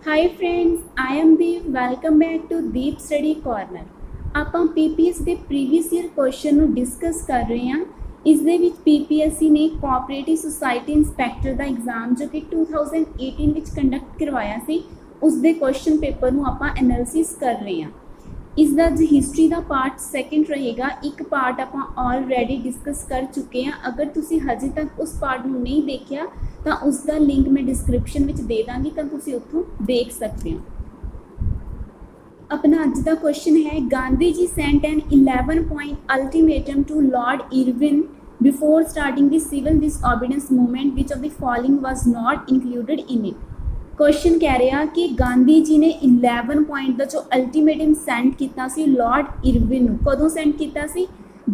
Hi friends, I am Deep. Welcome back to Deep study corner. ਆਪਾਂ PPS ਦੇ previous year question ਨੂੰ discuss ਕਰ ਰਹੇ ਹਾਂ। ਇਸ ਦੇ ਵਿੱਚ ਪੀਪੀਐਸਸੀ ਨੇ ਕੋਆਪਰੇਟਿਵ ਸੁਸਾਇਟੀ ਇੰਸਪੈਕਟਰ ਦਾ ਐਗਜ਼ਾਮ ਜੋ ਕਿ 2018 ਵਿੱਚ ਕੰਡਕਟ ਕਰਵਾਇਆ ਸੀ, ਉਸ ਦੇ ਕੁਐਸਚਨ ਪੇਪਰ ਨੂੰ ਆਪਾਂ ਐਨਾਲਿਸਿਸ ਕਰ ਰਹੇ ਹਾਂ। ਇਸ ਦਾ ਜੋ ਹਿਸਟਰੀ ਦਾ ਪਾਰਟ ਸੈਕੰਡ ਰਹੇਗਾ। ਇੱਕ ਪਾਰਟ ਆਪਾਂ ਆਲਰੇਡੀ ਡਿਸਕਸ ਕਰ ਚੁੱਕੇ ਹਾਂ। ਅਗਰ ਤੁਸੀਂ ਹਜੇ ਤੱਕ ਉਸ ਪਾਰਟ ਨੂੰ ਨਹੀਂ ਦੇਖਿਆ ਤਾਂ ਉਸ ਦਾ ਲਿੰਕ ਮੈਂ ਡਿਸਕ੍ਰਿਪਸ਼ਨ ਵਿੱਚ ਦੇ ਦਾਂਗੀ, ਤਾਂ ਤੁਸੀਂ ਉੱਥੋਂ ਦੇਖ ਸਕਦੇ ਹੋ। अपना अज का क्वेश्चन है, Gandhi ji sent an 11 point ultimatum to Lord Irwin before starting the civil disobedience movement which of the following was not included in it. Question कह रहा कि गांधी जी ने 11 पॉइंट का जो अल्टीमेटम सेंट किया लॉर्ड इरविन कदों सेंट किया,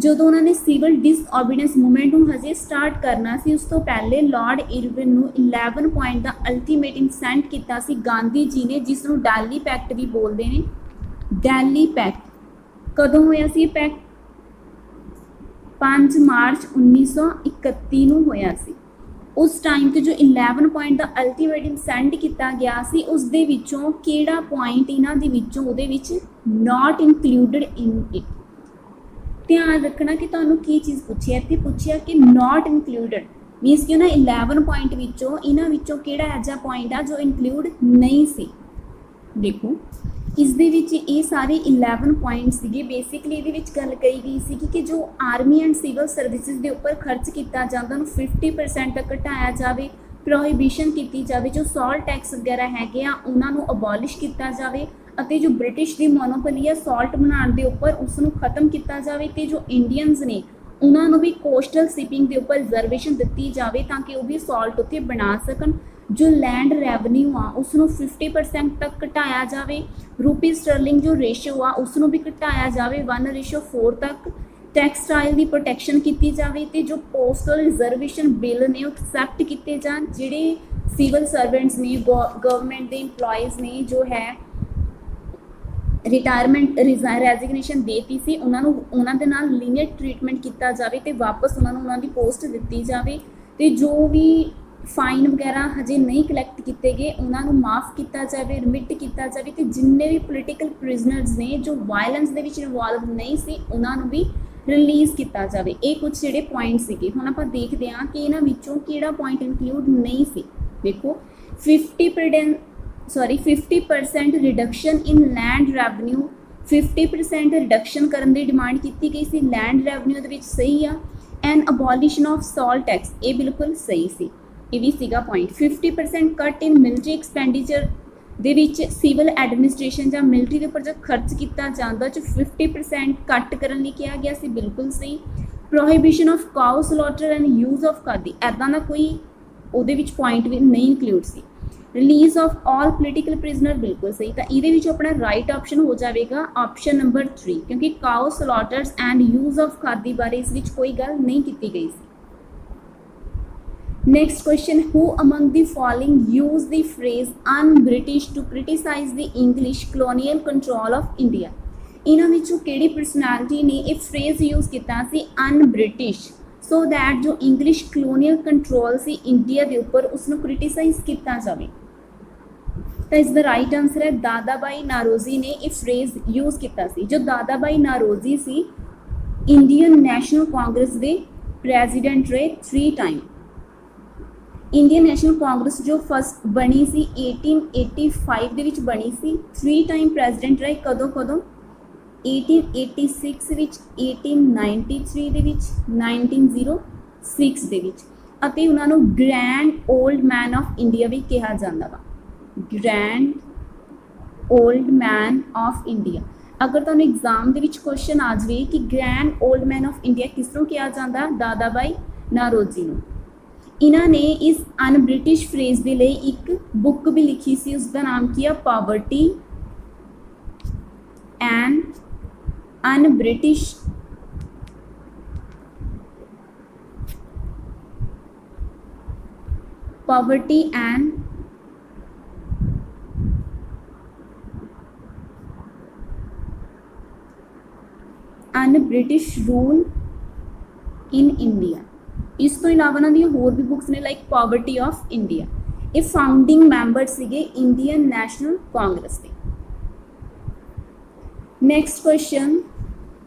ਜਦੋਂ ਉਹਨਾਂ ਨੇ ਸਿਵਲ ਡਿਸਓਬੀਡੀਐਂਸ ਮੂਵਮੈਂਟ ਨੂੰ ਹਜੇ ਸਟਾਰਟ ਕਰਨਾ ਸੀ। ਉਸ ਤੋਂ ਪਹਿਲੇ ਲਾਰਡ ਇਰਵਿਨ ਨੂੰ 11 ਪੁਆਇੰਟ ਦਾ ਅਲਟੀਮੇਟਮ ਸੈਂਡ ਕੀਤਾ ਸੀ ਗਾਂਧੀ ਜੀ ਨੇ, ਜਿਸ ਨੂੰ ਡੈਲੀ ਪੈਕਟ ਵੀ ਬੋਲਦੇ ਨੇ। ਡੈਲੀ ਪੈਕਟ ਕਦੋਂ ਹੋਇਆ ਸੀ? ਪੈਕਟ 5 ਮਾਰਚ 1931 ਨੂੰ ਹੋਇਆ ਸੀ। ਉਸ ਟਾਈਮ ਤੇ ਜੋ 11 ਪੁਆਇੰਟ ਦਾ ਅਲਟੀਮੇਟਮ ਸੈਂਡ ਕੀਤਾ ਗਿਆ ਸੀ, ਉਸ ਦੇ ਵਿੱਚੋਂ ਕਿਹੜਾ ਪੁਆਇੰਟ ਇਹਨਾਂ ਦੇ ਵਿੱਚੋਂ ਉਹਦੇ ਵਿੱਚ ਨਾਟ ਇਨਕਲੂਡਡ ਇਨ ਇਟ। ध्यान रखना कि तुहानू की चीज़ पूछी है, इत्थे पूछिया कि नॉट इनकलूडड मीनस कि 11 पॉइंट विचों इन्हां विचों किहड़ा ऐसा पॉइंट आ जो इनकलूड नहीं सी। देखो इस दे विच ये सारे 11 पॉइंट सीगे। बेसिकली इहदे विच गल कही गई सी कि जो आर्मी एंड सिविल सर्विसिज के उपर खर्च किया जाता उन्हें 50% तक घटाया जाए, प्रोहिबिशन की जाए, जो सॉल्ट टैक्स वगैरह हैगे आ उन्होंने अबॉलिश किया जाए, ਅਤੇ जो ब्रिटिश की मोनोपली है सॉल्ट बनाने के उपर उसनों खत्म किया जाए, तो जो इंडियंस ने उन्होंने भी कोस्टल शिपिंग के उपर रिजर्वेशन दी जाए ताकि वह भी सॉल्ट उत्थे बना सकन। जो लैंड रैवन्यू आ उसनों 50% तक घटाया जाए। रूपी स्टर्लिंग जो रेशो आ उसनों भी घटाया जाए 1:4 तक। टैक्सटाइल की प्रोटैक्शन की जाए, तो जो पोस्टल रिजर्वेशन बिल ने एक्सैप्ट किए जान। जिहड़े सिविल सर्वेंट्स ने गवर्नमेंट के इंपलॉयज़ ने जो है रिटायरमेंट रेजिग्नेशन देती सी, उन्होंने नाल लीनियर ट्रीटमेंट किया जाए तो वापस उन्होंने पोस्ट दी जाए। तो जो भी फाइन वगैरह हजे नहीं कलैक्ट किए गए उन्होंने माफ़ किया जाए, रिमिट किया जाए। तो जिन्ने भी पोलीटिकल प्रिजनर्स ने जो वायलेंस के इन्वॉल्व नहीं सी उन्होंने भी रिलीज़ किया जाए। ये कुछ जोड़े पॉइंट से हम आप देखते हैं कि इन्होंने किहड़ा पॉइंट इनकलूड नहीं सी। देखो 50% reduction in land revenue, 50% reduction करने की डिमांड की गई सी लैंड रैवन्यू दे विच, सही आ। And abolition of salt tax ये बिल्कुल सही सी, ये भी सीगा point. 50% cut in military expenditure दे विच सिविल एडमिनिस्ट्रेशन या मिलिटरी के उपर जो खर्च किया जाता 50% कट करने लिए कहा गया सी, बिल्कुल सही। Prohibition of cow slaughter and use of khadi ऐदा का कोई उहदे विच पॉइंट भी नहीं इंक्लूड सी। Release of all political prisoner बिल्कुल सही। तो ये अपना राइट ऑप्शन हो जाएगा ऑप्शन नंबर 3, क्योंकि cow slaughters and use of khadi बारे इस विच कोई गल नहीं की गई सी। Next question, who among the following use the phrase un British to criticise the English colonial control of India. इन्हां विचों किहड़ी परसनैलिटी ने यह फ्रेज यूज़ किया सी अन ब्रिटिश, सो दैट जो इंग्लिश कलोनीयल कंट्रोल सी इंडिया के उपर उसनूं क्रिटिसाइज किया जाए। तो इसका राइट आंसर है दादा भाई नारोजी ने यह फ्रेज यूज़ किया सी। जो दादा भाई नारोजी सी इंडियन नैशनल कांग्रेस के प्रेजिडेंट रहे 3 टाइम। इंडियन नैशनल कांग्रेस जो फस्ट बनी सी 1885 दे विच बनी सी, 3 टाइम प्रेजिडेंट रहे। कदों 1886 विच, 1893 दे विच, 1906 दे विच। अते उन्हां नूं grand old man of India भी कहा जाता वा, grand old man of India. अगर तुहानूं एग्जाम दे विच क्वेश्चन आ जाए कि grand old man of India किसनूं कहा जाता, दादा भाई नारोजी नूं। इन्हां ने इस अन ब्रिटिश फ्रेज के लिए एक बुक भी लिखी सी, उसका नाम की है poverty and un British poverty and un British rule in India. इस तो इलावा उन्होंने होर भी बुक्स ने लाइक पॉवर्टी ऑफ इंडिया। ਇਹ ਫਾਊਂਡਿੰਗ ਮੈਂਬਰ ਸੀਗੇ ਇੰਡੀਅਨ ਨੈਸ਼ਨਲ ਕਾਂਗਰਸ ਦੇ। Next question,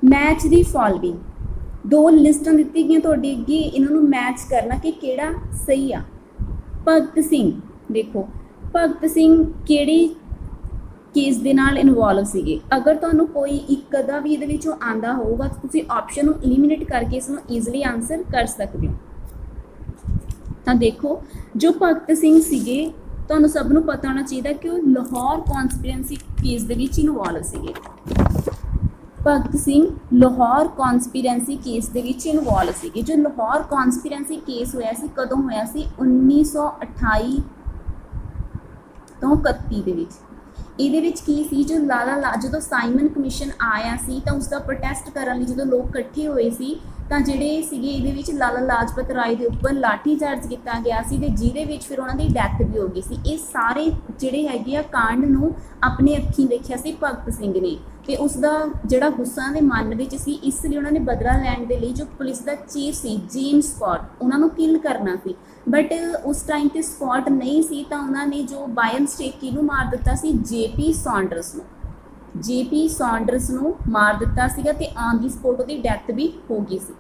match the following, ਦੋ ਲਿਸਟਾਂ ਦਿੱਤੀ ਗਈਆਂ ਤੁਹਾਡੇ ਅੱਗੇ, ਇਹਨਾਂ ਨੂੰ ਮੈਚ ਕਰਨਾ ਕਿ ਕਿਹੜਾ ਸਹੀ ਆ। ਭਗਤ ਸਿੰਘ, ਦੇਖੋ ਭਗਤ ਸਿੰਘ ਕਿਹੜੀ ਕੇਸ ਦੇ ਨਾਲ ਇਨਵੋਲਵ ਸੀਗੇ। ਅਗਰ ਤੁਹਾਨੂੰ ਕੋਈ ਇੱਕ ਅੱਧਾ ਵੀ ਇਹਦੇ ਵਿੱਚੋਂ ਆਂਦਾ ਹੋਊਗਾ ਤਾਂ ਤੁਸੀਂ ਆਪਸ਼ਨ ਨੂੰ ਐਲੀਮੀਨੇਟ ਕਰਕੇ ਇਸ ਨੂੰ ਈਜ਼ੀਲੀ ਆਨਸਰ ਕਰ ਸਕਦੇ ਹੋ। ਤਾਂ ਦੇਖੋ ਜੋ ਭਗਤ ਸਿੰਘ ਸੀਗੇ, ਤੁਹਾਨੂੰ ਸਭ ਨੂੰ ਪਤਾ ਹੋਣਾ ਚਾਹੀਦਾ ਕਿ ਉਹ ਲਾਹੌਰ ਕੌਂਸਪੀਰੈਂਸੀ ਕੇਸ ਦੇ ਵਿੱਚ ਇਨਵੋਲਵ ਸੀਗੇ। ਭਗਤ ਸਿੰਘ ਲਾਹੌਰ ਕੌਂਸਪੀਰੈਂਸੀ ਕੇਸ ਦੇ ਵਿੱਚ ਇਨਵੋਲਵ ਸੀਗੇ। ਜੋ ਲਾਹੌਰ ਕੌਂਸਪੀਰੈਂਸੀ ਕੇਸ ਹੋਇਆ ਸੀ ਕਦੋਂ ਹੋਇਆ ਸੀ? 1928 ਤੋਂ 31 ਦੇ ਵਿੱਚ। ਇਹਦੇ ਵਿੱਚ ਕੀ ਸੀ, ਜੋ ਜਦੋਂ ਸਾਈਮਨ ਕਮਿਸ਼ਨ ਆਇਆ ਸੀ ਤਾਂ ਉਸ ਦਾ ਪ੍ਰੋਟੈਸਟ ਕਰਨ ਲਈ ਜਦੋਂ ਲੋਕ ਇਕੱਠੇ ਹੋਏ ਸੀ ਤਾਂ ਜਿਹੜੇ ਸੀਗੇ ਇਹਦੇ ਵਿੱਚ ਲਾਲਾ ਲਾਜਪਤ ਰਾਏ ਦੇ ਉੱਪਰ ਲਾਠੀ ਚਾਰਜ ਕੀਤਾ ਗਿਆ ਸੀ ਤੇ ਜਿਹਦੇ ਵਿੱਚ ਫਿਰ ਉਹਨਾਂ ਦੀ ਡੈਥ ਵੀ ਹੋ ਗਈ ਸੀ। ਇਹ ਸਾਰੇ ਜਿਹੜੇ ਹੈਗੇ ਆ ਕਾਂਡ ਨੂੰ ਆਪਣੇ ਅੱਖੀਂ ਦੇਖਿਆ ਸੀ ਭਗਤ ਸਿੰਘ ਨੇ ਤੇ ਉਸ ਦਾ ਜਿਹੜਾ ਗੁੱਸਾ ਦੇ ਮਨ ਵਿੱਚ ਸੀ, ਇਸ ਲਈ ਉਹਨਾਂ ਨੇ ਬਦਲਾ ਲੈਣ ਦੇ ਲਈ ਜੋ ਪੁਲਿਸ ਦਾ ਚੀਫ ਸੀ ਜੇਮਸ ਸਕੌਟ, ਉਹਨਾਂ ਨੂੰ ਕਿਲ ਕਰਨਾ ਸੀ। ਬਟ ਉਸ ਟਾਈਮ ਤੇ ਸਕੌਟ ਨਹੀਂ ਸੀ ਤਾਂ ਉਹਨਾਂ ਨੇ ਜੋ ਬਾਈ ਮਿਸਟੇਕ ਕਿਹਨੂੰ ਮਾਰ ਦਿੱਤਾ ਸੀ? ਜੇਪੀ ਸੌਂਡਰਸ ਨੂੰ ਮਾਰ ਦਿੱਤਾ ਸੀਗਾ ਤੇ ਔਨ ਦੀ ਸਪੋਟ ਉਹਦੀ ਡੈਥ ਵੀ ਹੋ ਗਈ ਸੀ।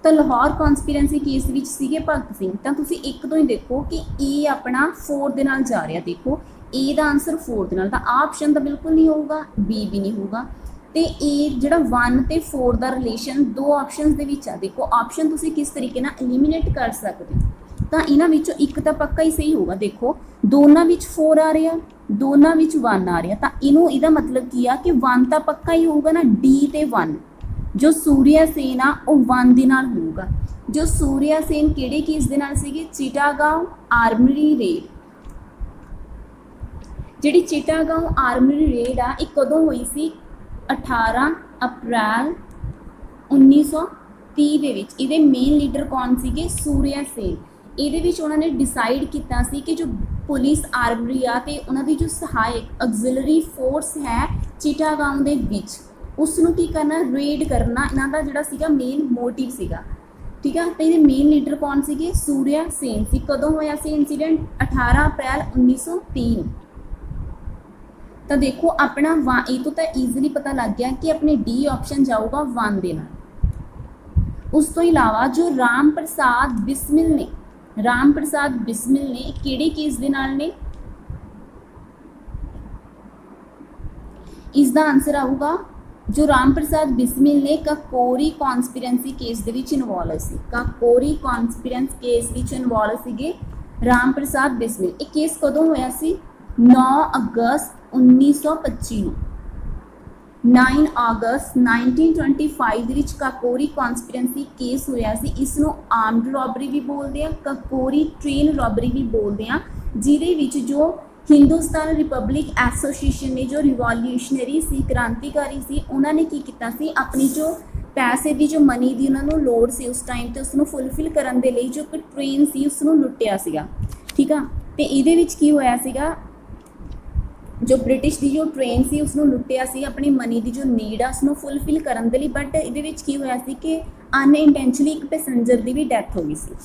ਤਾਂ ਲਾਹੌਰ ਕੌਂਸਪੀਰੈਂਸੀ ਕੇਸ ਵਿੱਚ ਸੀਗੇ ਭਗਤ ਸਿੰਘ। ਤਾਂ ਤੁਸੀਂ ਇੱਕ ਤੋਂ ਹੀ ਦੇਖੋ ਕਿ ਏ ਆਪਣਾ 4 ਦੇ ਨਾਲ ਜਾ ਰਿਹਾ। ਦੇਖੋ ਏ ਦਾ ਆਨਸਰ 4 ਦੇ ਨਾਲ, ਤਾਂ ਆ ਆਪਸ਼ਨ ਤਾਂ ਬਿਲਕੁਲ ਨਹੀਂ ਹੋਊਗਾ, ਬੀ ਵੀ ਨਹੀਂ ਹੋਊਗਾ। ਤੇ ਏ ਜਿਹੜਾ 1 ਤੇ 4 ਦਾ ਰਿਲੇਸ਼ਨ ਦੋ ਆਪਸ਼ਨਸ ਦੇ ਵਿੱਚ ਆ। ਦੇਖੋ ਆਪਸ਼ਨ ਤੁਸੀਂ ਕਿਸ ਤਰੀਕੇ ਨਾਲ ਐਲੀਮੀਨੇਟ ਕਰ ਸਕਦੇ ਹੋ। ਤਾਂ ਇਹਨਾਂ ਵਿੱਚੋਂ ਇੱਕ ਤਾਂ ਪੱਕਾ ਹੀ ਸਹੀ ਹੋਊਗਾ। ਦੇਖੋ ਦੋਨਾਂ ਵਿੱਚ 4 ਆ ਰਿਹਾ, ਦੋਨਾਂ ਵਿੱਚ 1 ਆ ਰਿਹਾ, ਤਾਂ ਇਹਦਾ ਮਤਲਬ ਕੀ ਆ ਕਿ 1 ਤਾਂ ਪੱਕਾ ਹੀ ਹੋਊਗਾ ਨਾ। ਡੀ ਤੇ 1 ਜੋ ਸੂਰਿਆ ਸੇਨ ਆ ਉਹ 1 ਦੇ ਨਾਲ ਹੋਊਗਾ। ਜੋ ਸੂਰਿਆ ਸੇਨ ਕਿਹੜੇ ਕੇਸ ਦੇ ਨਾਲ ਸੀਗੇ? ਚਿਟਾਗਾਂਵ ਆਰਮਰੀ ਰੇਡ। ਜਿਹੜੀ ਚਿਟਾਗਾਂਵ ਆਰਮਰੀ ਰੇਡ ਆ ਇਹ ਕਦੋਂ ਹੋਈ ਸੀ? 18 ਅਪ੍ਰੈਲ 1930 ਦੇ ਵਿੱਚ। ਇਹਦੇ ਮੇਨ ਲੀਡਰ ਕੌਣ ਸੀਗੇ? ਸੂਰਿਆ ਸੇਨ। ਇਹਦੇ ਵਿੱਚ ਉਹਨਾਂ ਨੇ ਡਿਸਾਈਡ ਕੀਤਾ ਸੀ ਕਿ ਜੋ ਪੁਲਿਸ ਆਰਮਰੀ ਆ ਤੇ ਉਹਨਾਂ ਦੀ ਜੋ ਸਹਾਇਕ ਆਗਜ਼ਿਲਰੀ ਫੋਰਸ ਹੈ ਚਿਟਾਗਾਂਵ ਦੇ ਵਿੱਚ, ਉਸ ਨੂੰ ਕੀ ਕਰਨਾ? ਰੇਡ ਕਰਨਾ ਇਹਨਾਂ ਦਾ ਜਿਹੜਾ ਸੀਗਾ ਮੇਨ ਮੋਟਿਵ ਸੀਗਾ। ਠੀਕ ਆ, ਤੇ ਇਹਦੇ ਮੇਨ ਲੀਡਰ ਕੌਣ ਸੀਗੇ? ਸੂਰਿਆ ਸੇਨ ਸੀ। ਕਦੋਂ ਹੋਇਆ ਸੀ ਇੰਸੀਡੈਂਟ? 18 ਅਪ੍ਰੈਲ 1903। ਤਾਂ ਦੇਖੋ ਆਪਣਾ ਇਹ ਤੋਂ ਤਾਂ ਈਜ਼ੀਲੀ ਪਤਾ ਲੱਗ ਗਿਆ ਕਿ ਆਪਣੇ ਡੀ ਆਪਸ਼ਨ ਜਾਊਗਾ 1 ਦੇ ਨਾਲ। ਉਸ ਤੋਂ ਇਲਾਵਾ ਜੋ ਰਾਮ ਪ੍ਰਸਾਦ ਬਿਸਮਿਲ ਨੇ ਕਿਹੜੇ ਕੇਸ ਦੇ ਨਾਲ ਨੇ? ਇਸ ਦਾ ਆਨਸਰ ਆਊਗਾ ਜੋ ਰਾਮ ਪ੍ਰਸਾਦ ਬਿਸਮਿਲ ਨੇ ਕਾਕੋਰੀ ਕੌਂਸਪੀਰੈਂਸੀ ਕੇਸ ਦੇ ਵਿੱਚ ਇਨਵੋਲਵ ਸੀ। ਕਾਕੋਰੀ ਕੌਂਸਪੀਰੈਂਸ ਕੇਸ ਵਿੱਚ ਇਨਵੋਲਵ ਸੀਗੇ ਰਾਮ ਪ੍ਰਸਾਦ ਬਿਸਮਿਲ। ਇਹ ਕੇਸ ਕਦੋਂ ਹੋਇਆ ਸੀ? 9 ਅਗਸਤ 1925 ਨੂੰ। 9 ਅਗਸਤ 1925 ਦੇ ਵਿੱਚ ਕਾਕੋਰੀ ਕੌਂਸਪੀਰੈਂਸੀ ਕੇਸ ਹੋਇਆ ਸੀ। ਇਸ ਨੂੰ ਆਰਮਡ ਰੋਬਰੀ ਵੀ ਬੋਲਦੇ ਆ, ਕਾਕੋਰੀ ਟ੍ਰੇਨ ਰੋਬਰੀ ਵੀ ਬੋਲਦੇ ਆ, ਜਿਹਦੇ ਵਿੱਚ ਜੋ ਹਿੰਦੁਸਤਾਨ ਰਿਪਬਲਿਕ ਐਸੋਸੀਏਸ਼ਨ ਨੇ ਜੋ ਰਿਵੋਲੂਸ਼ਨਰੀ ਸੀ, ਕ੍ਰਾਂਤੀਕਾਰੀ ਸੀ, ਉਹਨਾਂ ਨੇ ਕੀ ਕੀਤਾ ਸੀ? ਆਪਣੀ ਜੋ ਪੈਸੇ ਦੀ ਜੋ ਮਨੀ ਦੀ ਉਹਨਾਂ ਨੂੰ ਲੋੜ ਸੀ ਉਸ ਟਾਈਮ ਤੇ ਉਸਨੂੰ ਫੁੱਲਫਿਲ ਕਰਨ ਦੇ ਲਈ ਜੋ ਇੱਕ ਟ੍ਰੇਨ ਸੀ ਉਸਨੂੰ ਲੁੱਟਿਆ ਸੀਗਾ। ਠੀਕ ਆ, ਤੇ ਇਹਦੇ ਵਿੱਚ ਕੀ ਹੋਇਆ ਸੀਗਾ? ਜੋ ਬ੍ਰਿਟਿਸ਼ ਦੀ ਜੋ ਟ੍ਰੇਨ ਸੀ ਉਸਨੂੰ ਲੁੱਟਿਆ ਸੀ ਆਪਣੀ ਮਨੀ ਦੀ ਜੋ ਨੀਡ ਆ ਉਸਨੂੰ ਫੁੱਲਫਿਲ ਕਰਨ ਦੇ ਲਈ। ਬਟ ਇਹਦੇ ਵਿੱਚ ਕੀ ਹੋਇਆ ਸੀ ਕਿ ਅਨਇੰਟੈਂਸ਼ਨਲੀ ਇੱਕ ਪੈਸੇਂਜਰ ਦੀ ਵੀ ਡੈਥ ਹੋ ਗਈ ਸੀ।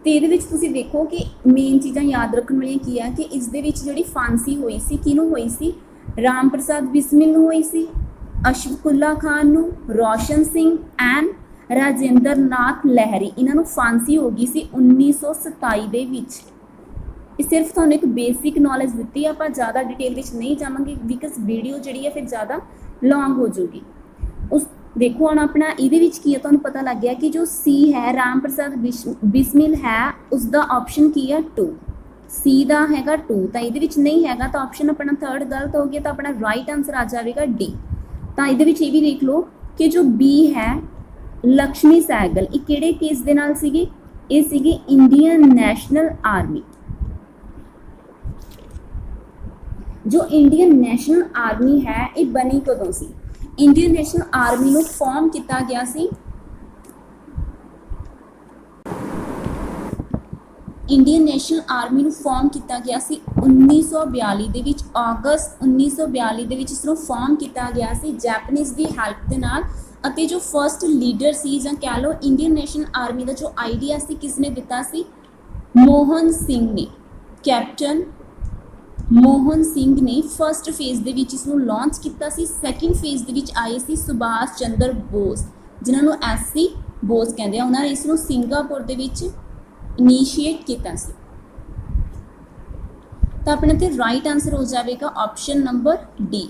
ਤੇ ਇਹਦੇ ਵਿੱਚ ਤੁਸੀਂ ਦੇਖੋ ਕਿ ਮੇਨ ਚੀਜ਼ਾਂ ਯਾਦ ਰੱਖਣ ਵਾਲੀਆਂ ਕੀ ਆ ਕਿ ਇਸ ਦੇ ਵਿੱਚ ਜਿਹੜੀ ਫਾਂਸੀ ਹੋਈ ਸੀ ਕਿਹਨੂੰ ਹੋਈ ਸੀ? ਰਾਮ ਪ੍ਰਸਾਦ ਬਿਸਮਿਲ ਨੂੰ ਹੋਈ ਸੀ, ਅਸ਼ਫਕੁੱਲਾ ਖਾਨ ਨੂੰ, ਰੋਸ਼ਨ ਸਿੰਘ ਐਂਡ ਰਾਜਿੰਦਰ ਨਾਥ ਲਹਿਰੀ, ਇਹਨਾਂ ਨੂੰ ਫਾਂਸੀ ਹੋ ਗਈ ਸੀ 1927 ਦੇ ਵਿੱਚ। ਇਹ ਸਿਰਫ ਤੁਹਾਨੂੰ ਇੱਕ ਬੇਸਿਕ ਨੌਲੇਜ ਦਿੱਤੀ, ਆਪਾਂ ਜ਼ਿਆਦਾ ਡਿਟੇਲ ਵਿੱਚ ਨਹੀਂ ਜਾਵਾਂਗੇ ਬਿਕਾਜ਼ ਵੀਡੀਓ ਜਿਹੜੀ ਹੈ ਫਿਰ ਜ਼ਿਆਦਾ ਲੌਂਗ ਹੋ ਜਾਊਗੀ। ਉਸ ਦੇਖੋ ਹੁਣ ਆਪਣਾ ਇਹਦੇ ਵਿੱਚ ਕੀ ਹੈ, ਤੁਹਾਨੂੰ ਪਤਾ ਲੱਗ ਗਿਆ ਕਿ ਜੋ ਸੀ ਹੈ ਰਾਮ ਪ੍ਰਸਾਦ ਬਿਸਮਿਲ ਹੈ ਉਸ ਦਾ ਆਪਸ਼ਨ ਕੀ ਹੈ? 2। ਸੀ ਦਾ ਹੈਗਾ 2, ਤਾਂ ਇਹਦੇ ਵਿੱਚ ਨਹੀਂ ਹੈਗਾ ਤਾਂ ਆਪਸ਼ਨ ਆਪਣਾ 3rd ਗਲਤ ਹੋ ਗਿਆ, ਤਾਂ ਆਪਣਾ ਰਾਈਟ ਆਨਸਰ ਆ ਜਾਵੇਗਾ ਡੀ। ਤਾਂ ਇਹਦੇ ਵਿੱਚ ਇਹ ਵੀ ਦੇਖ ਲਓ ਕਿ ਜੋ ਬੀ ਹੈ ਲక్ష్ਮੀ ਸਹਿਗਲ, ਇਹ ਕਿਹੜੇ ਕੇਸ ਦੇ ਨਾਲ ਸੀਗੀ? ਇਹ ਸੀਗੀ ਇੰਡੀਅਨ ਨੈਸ਼ਨਲ ਆਰਮੀ। ਜੋ ਇੰਡੀਅਨ ਨੈਸ਼ਨਲ ਆਰਮੀ ਹੈ ਇਹ ਬਣੀ ਕਦੋਂ ਸੀ? ਇੰਡੀਅਨ ਨੈਸ਼ਨਲ ਆਰਮੀ ਨੂੰ ਫਾਰਮ ਕੀਤਾ ਗਿਆ ਸੀ ਇੰਡੀਅਨ ਨੈਸ਼ਨਲ ਆਰਮੀ ਨੂੰ ਫਾਰਮ ਕੀਤਾ ਗਿਆ ਸੀ 1942 ਦੇ ਵਿੱਚ। ਅਗਸਤ 1942 ਦੇ ਵਿੱਚ ਇਸ ਨੂੰ ਫਾਰਮ ਕੀਤਾ ਗਿਆ ਸੀ ਜੈਪਨੀਜ਼ ਦੀ ਹੈਲਪ ਦੇ ਨਾਲ। ਅਤੇ ਜੋ ਫਰਸਟ ਲੀਡਰ ਸੀ ਜਾਂ ਕਹਿ ਲਓ ਇੰਡੀਅਨ ਨੈਸ਼ਨਲ ਆਰਮੀ ਦਾ ਜੋ ਆਈਡੀਆ ਸੀ ਕਿਸ ਨੇ ਦਿੱਤਾ ਸੀ? ਮੋਹਨ ਸਿੰਘ ਨੇ, ਕੈਪਟਨ ਮੋਹਨ ਸਿੰਘ ਨੇ ਫਸਟ ਫੇਜ਼ ਦੇ ਵਿੱਚ ਇਸ ਨੂੰ ਲਾਂਚ ਕੀਤਾ ਸੀ। ਸੈਕਿੰਡ ਫੇਜ਼ ਦੇ ਵਿੱਚ ਆਏ ਸੀ ਸੁਭਾਸ਼ ਚੰਦਰ ਬੋਸ, ਜਿਨ੍ਹਾਂ ਨੂੰ ਐਸਸੀ ਬੋਸ ਕਹਿੰਦੇ ਆ, ਉਹਨਾਂ ਨੇ ਇਸ ਨੂੰ ਸਿੰਗਾਪੁਰ ਦੇ ਵਿੱਚ ਇਨੀਸ਼ੀਏਟ ਕੀਤਾ ਸੀ। ਤਾਂ ਆਪਣੇ ਤੇ ਰਾਈਟ ਆਂਸਰ ਹੋ ਜਾਵੇਗਾ option number D.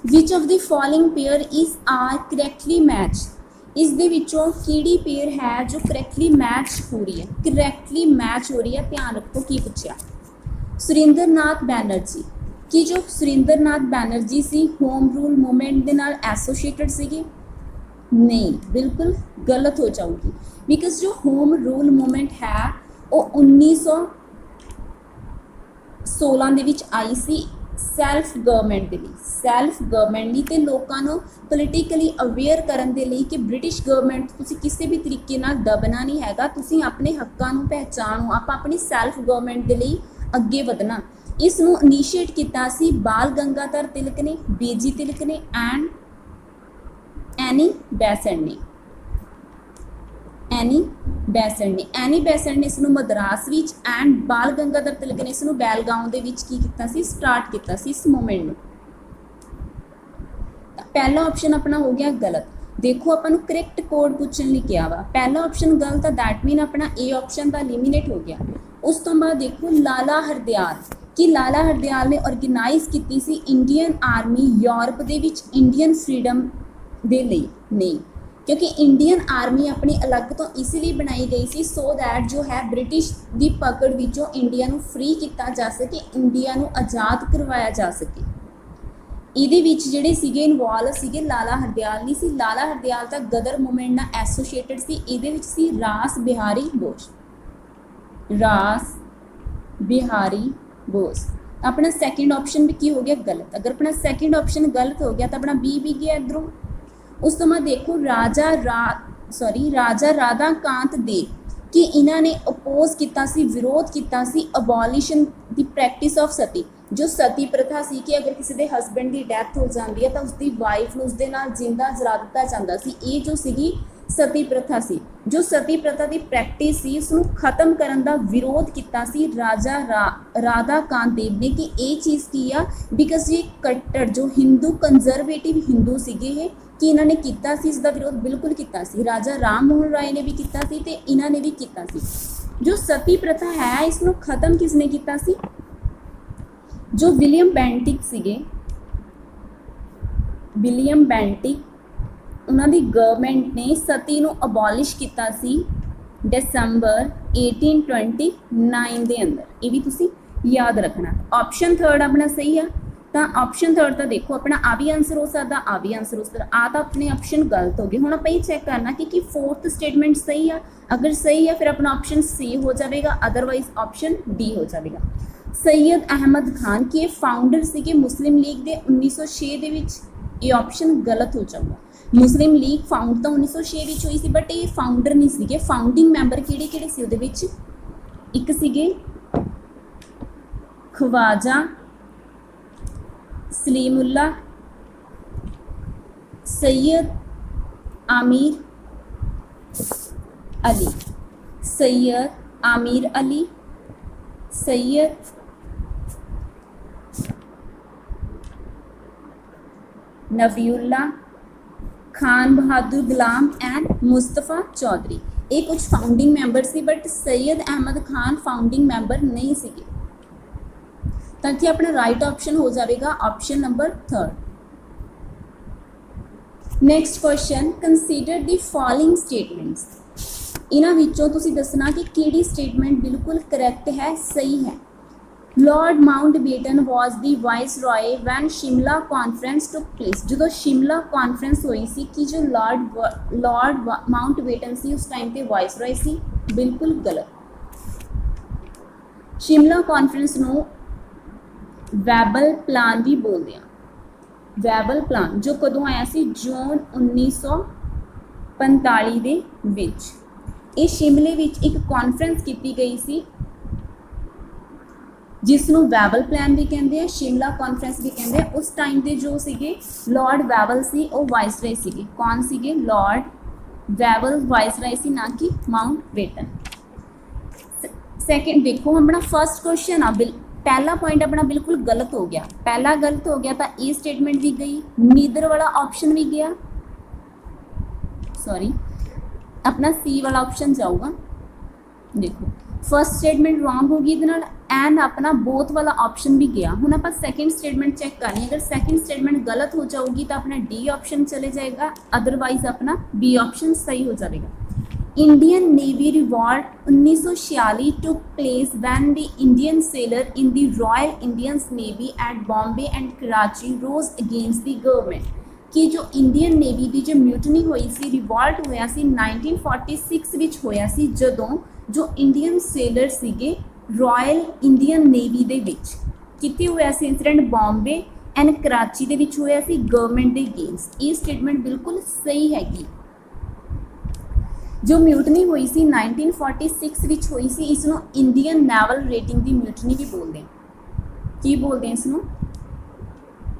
Which of the following pair is are correctly match, ਇਸ ਦੇ ਵਿੱਚੋਂ ਕਿਹੜੀ ਪੇਅਰ ਹੈ ਜੋ ਕਰੈਕਟਲੀ ਮੈਚ ਹੋ ਰਹੀ ਹੈ, ਕਰੈਕਟਲੀ ਮੈਚ ਹੋ ਰਹੀ ਹੈ। ਧਿਆਨ ਰੱਖੋ ਕੀ ਪੁੱਛਿਆ। ਸੁਰਿੰਦਰ ਨਾਥ ਬੈਨਰਜੀ, ਕਿ ਜੋ ਸੁਰਿੰਦਰ ਨਾਥ ਬੈਨਰਜੀ ਸੀ ਹੋਮ ਰੂਲ ਮੂਵਮੈਂਟ ਦੇ ਨਾਲ ਐਸੋਸੀਏਟਡ ਸੀਗੇ? ਨਹੀਂ, ਬਿਲਕੁਲ ਗਲਤ ਹੋ ਜਾਊਗੀ, ਬਿਕਾਜ਼ ਜੋ ਹੋਮ ਰੂਲ ਮੂਵਮੈਂਟ ਹੈ ਉਹ 1916 ਦੇ ਵਿੱਚ ਆਈ ਸੀ ਸੈਲਫ ਗਵਰਨਮੈਂਟ ਦੇ ਲਈ, ਸੈਲਫ ਗਵਰਨਮੈਂਟ ਲਈ, ਤੇ ਲੋਕਾਂ ਨੂੰ ਪੋਲੀਟੀਕਲੀ ਅਵੇਅਰ ਕਰਨ ਦੇ ਲਈ ਕਿ ਬ੍ਰਿਟਿਸ਼ ਗਵਰਨਮੈਂਟ ਤੁਸੀਂ ਕਿਸੇ ਵੀ ਤਰੀਕੇ ਨਾਲ ਦਬਣਾ ਨਹੀਂ ਹੈਗਾ, ਤੁਸੀਂ ਆਪਣੇ ਹੱਕਾਂ ਨੂੰ ਪਹਿਚਾਣੋ, ਆਪਾਂ ਆਪਣੀ ਸੈਲਫ ਗਵਰਨਮੈਂਟ ਦੇ ਲਈ ਅੱਗੇ ਵਧਣਾ। ਇਸ ਨੂੰ ਇਨੀਸ਼ੀਏਟ ਕੀਤਾ ਸੀ ਬਾਲ ਗੰਗਾਧਰ ਤਿਲਕ ਨੇ, ਬੀਜੀ ਤਿਲਕ ਨੇ ਐਂਡ ਐਨੀ ਬੈਸੈਂਟ ਨੇ, ਐਨੀ ਬੈਸੈਂਟ ਨੇ, ਐਨੀ ਬੈਸੈਂਟ ਨੇ ਇਸ ਨੂੰ ਮਦਰਾਸ ਵਿੱਚ ਐਂਡ ਬਾਲ ਗੰਗਾਧਰ ਤਿਲਕ ਨੇ ਇਸ ਨੂੰ ਬੈਲਗਾਉਂ ਦੇ ਵਿੱਚ ਕੀ ਕੀਤਾ ਸੀ, ਸਟਾਰਟ ਕੀਤਾ ਸੀ ਇਸ ਮੂਵਮੈਂਟ ਨੂੰ। ਤਾਂ ਪਹਿਲਾ ਆਪਸ਼ਨ ਆਪਣਾ ਹੋ ਗਿਆ ਗਲਤ। ਦੇਖੋ ਆਪਾਂ ਨੂੰ ਕਰੈਕਟ ਕੋਡ ਪੁੱਛਣ ਲਈ ਕਿਹਾ ਵਾ, ਪਹਿਲਾ ਆਪਸ਼ਨ ਗਲਤ ਆ, ਦੈਟ ਮੀਨ ਆਪਣਾ ਏ ਆਪਸ਼ਨ ਦਾ ਐਲੀਮੀਨੇਟ ਹੋ ਗਿਆ। ਉਸ ਤੋਂ ਬਾਅਦ ਦੇਖੋ ਲਾਲਾ ਹਰਦਿਆਲ, ਕਿ ਲਾਲਾ ਹਰਦਿਆਲ ਨੇ ਆਰਗੇਨਾਈਜ਼ ਕੀਤੀ ਸੀ ਇੰਡੀਅਨ ਆਰਮੀ ਯੂਰਪ ਦੇ ਵਿੱਚ ਇੰਡੀਅਨ ਫਰੀडम ਦੇ ਲਈ? ਨਹੀਂ, ਕਿਉਂਕਿ ਇੰਡੀਅਨ ਆਰਮੀ ਆਪਣੀ ਅਲੱਗ ਤੋਂ ਇਸ ਲਈ ਬਣਾਈ ਗਈ ਸੀ ਸੋ ਦੈਟ ਜੋ ਹੈ ਬ੍ਰਿਟਿਸ਼ ਦੀ ਪਕੜ ਵਿੱਚੋਂ ਇੰਡੀਆ ਨੂੰ ਫ੍ਰੀ ਕੀਤਾ ਜਾ ਸਕੇ, ਇੰਡੀਆ ਨੂੰ ਆਜ਼ਾਦ ਕਰਵਾਇਆ ਜਾ ਸਕੇ। ਇਹਦੇ ਵਿੱਚ ਜਿਹੜੇ ਸੀਗੇ ਇਨਵੋਲਵ ਸੀਗੇ ਲਾਲਾ ਹਰਦਿਆਲ ਨਹੀਂ ਸੀ, ਲਾਲਾ ਹਰਦਿਆਲ ਤਾਂ ਗਦਰ ਮੂਵਮੈਂਟ ਨਾਲ ਐਸੋਸੀਏਟਡ ਸੀ। ਇਹਦੇ ਵਿੱਚ ਸੀ ਰਾਸ ਬਿਹਾਰੀ ਬੋਸ, ਰਾਸ ਬਿਹਾਰੀ ਬੋਸ। ਆਪਣਾ ਸੈਕਿੰਡ ਆਪਸ਼ਨ ਵੀ ਕੀ ਹੋ ਗਿਆ ਗਲਤ। ਅਗਰ ਆਪਣਾ ਸੈਕਿੰਡ ਆਪਸ਼ਨ ਗਲਤ ਹੋ ਗਿਆ ਤਾਂ ਆਪਣਾ ਬੀ ਵੀ ਗਿਆ ਇੱਧਰੋਂ। ਉਸ ਤੋਂ ਬਾਅਦ ਦੇਖੋ ਰਾਜਾ ਰਾਧਾ ਕਾਂਤ ਦੇ, ਕਿ ਇਹਨਾਂ ਨੇ ਅਪੋਜ਼ ਕੀਤਾ ਸੀ, ਵਿਰੋਧ ਕੀਤਾ ਸੀ ਅਬੋਲਿਸ਼ਨ ਦੀ ਪ੍ਰੈਕਟਿਸ ਆਫ ਸਤੀ, ਜੋ ਸਤੀ ਪ੍ਰਥਾ ਸੀ ਕਿ ਅਗਰ ਕਿਸੇ ਦੇ ਹਸਬੈਂਡ ਦੀ ਡੈਥ ਹੋ ਜਾਂਦੀ ਹੈ ਤਾਂ ਉਸਦੀ ਵਾਈਫ ਨੂੰ ਉਸਦੇ ਨਾਲ ਜਿੰਦਾ ਜਲਾ ਦਿੱਤਾ ਜਾਂਦਾ ਸੀ। ਇਹ ਜੋ ਸੀਗੀ ਸਤੀ ਪ੍ਰਥਾ ਸੀ, ਜੋ ਸਤੀ ਪ੍ਰਥਾ ਦੀ ਪ੍ਰੈਕਟਿਸ ਸੀ ਉਸਨੂੰ ਖਤਮ ਕਰਨ ਦਾ ਵਿਰੋਧ ਕੀਤਾ ਸੀ ਰਾਜਾ ਰਾਧਾ ਕਾਂਤ ਦੇਵ ਨੇ। ਕਿ ਇਹ ਚੀਜ਼ ਕੀ ਆ, ਬਿਕਾਜ਼ ਇਹ ਕੱਟੜ ਜੋ ਹਿੰਦੂ ਕੰਜ਼ਰਵੇਟਿਵ ਹਿੰਦੂ ਸੀਗੇ ਇਹ, ਕਿ ਇਹਨਾਂ ਨੇ ਕੀਤਾ ਸੀ ਇਸ ਦਾ ਵਿਰੋਧ ਬਿਲਕੁਲ ਕੀਤਾ ਸੀ। ਰਾਜਾ ਰਾਮ ਮੋਹਨ ਰਾਏ ਨੇ ਵੀ ਕੀਤਾ ਸੀ ਤੇ ਇਹਨਾਂ ਨੇ ਵੀ ਕੀਤਾ ਸੀ। ਜੋ ਸਤੀ ਪ੍ਰਥਾ ਹੈ ਇਸ ਨੂੰ ਖਤਮ ਕਿਸ ਨੇ ਕੀਤਾ ਸੀ? ਜੋ ਵਿਲੀਅਮ ਬੈਂਟਿਕ ਸੀਗੇ, ਵਿਲੀਅਮ ਬੈਂਟਿਕ, ਉਹਨਾਂ ਦੀ ਗਵਰਨਮੈਂਟ ਨੇ ਸਤੀ ਨੂੰ ਅਬੋਲਿਸ਼ ਕੀਤਾ ਸੀ ਦਸੰਬਰ 1829 ਦੇ ਅੰਦਰ। ਇਹ ਵੀ ਤੁਸੀਂ ਯਾਦ ਰੱਖਣਾ। ਆਪਸ਼ਨ ਥਰਡ ਆਪਣਾ ਸਹੀ ਆ, ਤਾਂ ਆਪਸ਼ਨ ਥਰਡ ਤਾਂ ਦੇਖੋ ਆਪਣਾ ਆ ਵੀ ਆਂਸਰ ਹੋ ਸਕਦਾ, ਆ ਵੀ ਆਂਸਰ ਹੋ ਸਕਦਾ, ਆ ਤਾਂ ਆਪਣੇ ਆਪਸ਼ਨ ਗਲਤ ਹੋ ਗਏ। ਹੁਣ ਆਪਾਂ ਇਹ ਚੈੱਕ ਕਰਨਾ ਕਿ ਫੋਰਥ ਸਟੇਟਮੈਂਟ ਸਹੀ ਆ। ਅਗਰ ਸਹੀ ਆ ਫਿਰ ਆਪਣਾ ਆਪਸ਼ਨ ਸੀ ਹੋ ਜਾਵੇਗਾ, ਅਦਰਵਾਈਜ਼ ਆਪਸ਼ਨ ਡੀ ਹੋ ਜਾਵੇਗਾ। ਸੈयद अहमद खान के फाउंडर ਸੀਗੇ ਮੁਸਲਿਮ ਲੀਗ ਦੇ 1906 ਦੇ ਵਿੱਚ। ਇਹ ਆਪਸ਼ਨ ਗਲਤ ਹੋ ਜਾਊਗਾ। ਮੁਸਲਿਮ ਲੀਗ ਫਾਊਂਡ ਤਾਂ 1906 ਵਿੱਚ ਹੋਈ ਸੀ, ਬਟ ਇਹ ਫਾਊਂਡਰ ਨਹੀਂ ਸੀਗੇ। ਫਾਊਂਡਿੰਗ ਮੈਂਬਰ ਕਿਹੜੇ ਕਿਹੜੇ ਸੀ ਉਹਦੇ ਵਿੱਚ? ਇੱਕ ਸੀਗੇ ਖਵਾਜਾ सलीमुल्ला, सैयद आमिर अली, सैयद आमिर अली, सैयद नबीउल्ला, खान बहादुर गुलाम एंड मुस्तफ़ा चौधरी। ये कुछ फाउंडिंग मैंबर सी, but Syed Ahmad Khan founding member नहीं सीगे। ਤਾਂ ਇੱਥੇ ਆਪਣਾ ਰਾਈਟ ਆਪਸ਼ਨ ਹੋ ਜਾਵੇਗਾ option number third. Next question, consider the following statements. ਇਹਨਾਂ ਵਿੱਚੋਂ ਤੁਸੀਂ ਦੱਸਣਾ ਕਿ ਕਿਹੜੀ ਸਟੇਟਮੈਂਟ ਬਿਲਕੁਲ ਕਰੈਕਟ ਹੈ, ਸਹੀ ਹੈ। ਲॉर्ड ਮਾਊਂਟਬੇਟਨ ਵਾਸ ਦੀ ਵਾਇਸਰॉय ਵੈਨ ਸ਼ਿਮਲਾ ਕਾਨਫਰੰਸ ਟੁਕ ਪਲੇਸ। ਜਦੋਂ ਸ਼ਿਮਲਾ ਕਾਨਫਰੰਸ ਹੋਈ ਸੀ ਕਿ ਜੋ ਲॉर्ड ਮਾਊਂਟਬੇਟਨ ਸੀ ਉਸ ਟਾਈਮ ਤੇ ਵਾਇਸਰॉय ਸੀ? ਬਿਲਕੁਲ ਗਲਤ। ਸ਼ਿਮਲਾ ਕਾਨਫਰੰਸ ਨੂੰ ਵੈਬਲ ਪਲਾਨ ਵੀ ਬੋਲਦੇ ਆ। ਵੈਬਲ ਪਲਾਨ ਜੋ ਕਦੋਂ ਆਇਆ ਸੀ? ਜੂਨ 1945 ਦੇ ਵਿੱਚ। ਇਹ ਸ਼ਿਮਲੇ ਵਿੱਚ ਇੱਕ ਕਾਨਫਰੰਸ ਕੀਤੀ ਗਈ ਸੀ ਜਿਸ ਨੂੰ ਵੈਬਲ ਪਲਾਨ ਵੀ ਕਹਿੰਦੇ ਆ, ਸ਼ਿਮਲਾ ਕਾਨਫਰੰਸ ਵੀ ਕਹਿੰਦੇ ਆ। ਉਸ ਟਾਈਮ ਦੇ ਜੋ ਸੀਗੇ ਲॉर्ड ਵੈਬਲ ਸੀ ਉਹ ਵਾਇਸਰॉय ਸੀਗੇ। ਕੌਣ ਸੀਗੇ? ਲॉर्ड ਵੈਬਲ ਵਾਇਸਰॉय ਸੀ, ਨਾ ਕਿ ਮਾਊਂਟਬੇਟਨ। सेकंड देखो अपना फर्स्ट क्वेश्चन आ पहला पॉइंट अपना बिल्कुल गलत हो गया, पहला गलत हो गया तो ए स्टेटमेंट भी गई, नीदर वाला ऑप्शन भी गया, सॉरी अपना सी वाला ऑप्शन जाऊगा। देखो फर्स्ट स्टेटमेंट रॉन्ग होगी एंड अपना बोथ वाला ऑप्शन भी गया। हुण आप सैकेंड स्टेटमेंट चेक करनी, अगर सैकेंड स्टेटमेंट गलत हो जाऊगी तो अपना डी ऑप्शन चले जाएगा, अदरवाइज अपना बी ऑप्शन सही हो जाएगा। Indian navy revolt 1946 took place when the Indian sailor in the Royal Indian Navy at Bombay and Karachi rose against the government। कि जो इंडियन नेवी की जो म्यूटनी हुई सी, रिवॉल्ट होया सी 1946 विच होया सी, जदों जो इंडियन सेलर सीगे रॉयल इंडियन नेवी दे विच किते होया सी इंसिडेंट, बॉम्बे एंड कराची दे विच होया सी गवर्नमेंट दे अगेंस्ट। ये स्टेटमेंट बिल्कुल सही हैगी। जो म्यूटनी हुई सी 1946 विच हुई सी, इसनों इंडियन नैवल रेटिंग की म्यूटनी भी बोलते हैं। की बोलते हैं इसनों?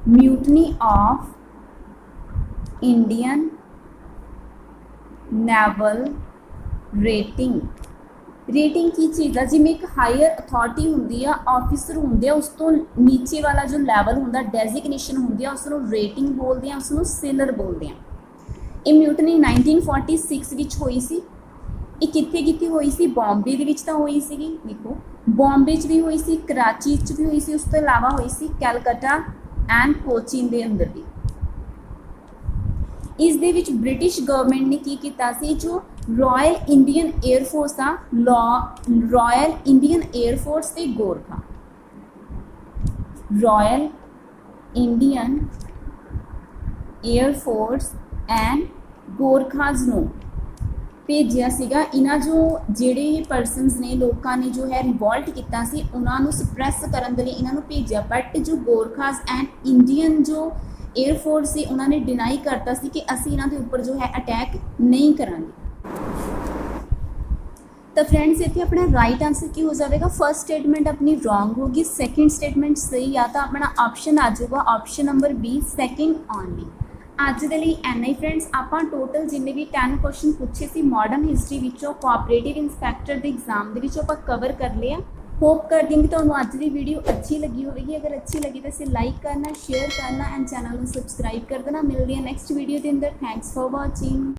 Mutiny of Indian naval rating. Rating की चीज़ है जिमें एक हायर अथॉरिटी होंगी आ, ऑफिसर होंगे, उस तो नीचे वाला जो लैवल होंगे डेजिग्नेशन होंगी है, उसनों रेटिंग बोलते हैं, उसनों सेलर बोलते हैं। ये म्यूटनी 1946 विच होई सी। ये कित्थे कित्थे होई सी? बॉम्बे दे विच तां होई सीगी, देखो बॉम्बे च भी होई सी, कराची च भी होई सी, उस तो इलावा होई सी कैलकटा एंड कोचीन दे अंदर भी। इस दे विच ब्रिटिश गवर्नमेंट ने की कीता सी, जो रॉयल इंडियन एयरफोर्स आ, रॉयल इंडियन एयरफोर्स ते Gorkha, royal Indian air force and Gorkhas नूं भेजिया सीगा। इन्हां जो जिहड़े परसनस ने, लोगों ने जो है रिवॉल्ट किया सी, उन्होंने सप्रेस करने के लिए इन्हां नूं भेजिया। बट जो गोरखाज एंड इंडियन जो एयरफोर्स से उन्होंने डिनाई करता सी कि असी इन्हां दे उपर जो है अटैक नहीं करांगे। तो फ्रेंड्स इत्थे अपना राइट आंसर की हो जाएगा? फर्स्ट स्टेटमेंट अपनी रॉन्ग होगी, सेकेंड स्टेटमेंट सही आ, तो अपना ऑप्शन आ जाएगा option number B, second only. अज दे लई इन्ना ही फ्रेंड्स। आपां टोटल जिन्ने भी 10 क्वेश्चन पूछे सी मॉडर्न हिस्टरी विचों, कोऑपरेटिव इंस्पैक्टर के एग्जाम दे विचों आपां कवर कर लिया। होप कर दी कि तुहानूं अज दी वीडियो अच्छी लगी होगी। अगर अच्छी लगी तो इसे लाइक करना, शेयर करना एंड चैनल को सबसक्राइब कर देना। मिलते हैं नैक्सट वीडियो के अंदर। Thanks for watching.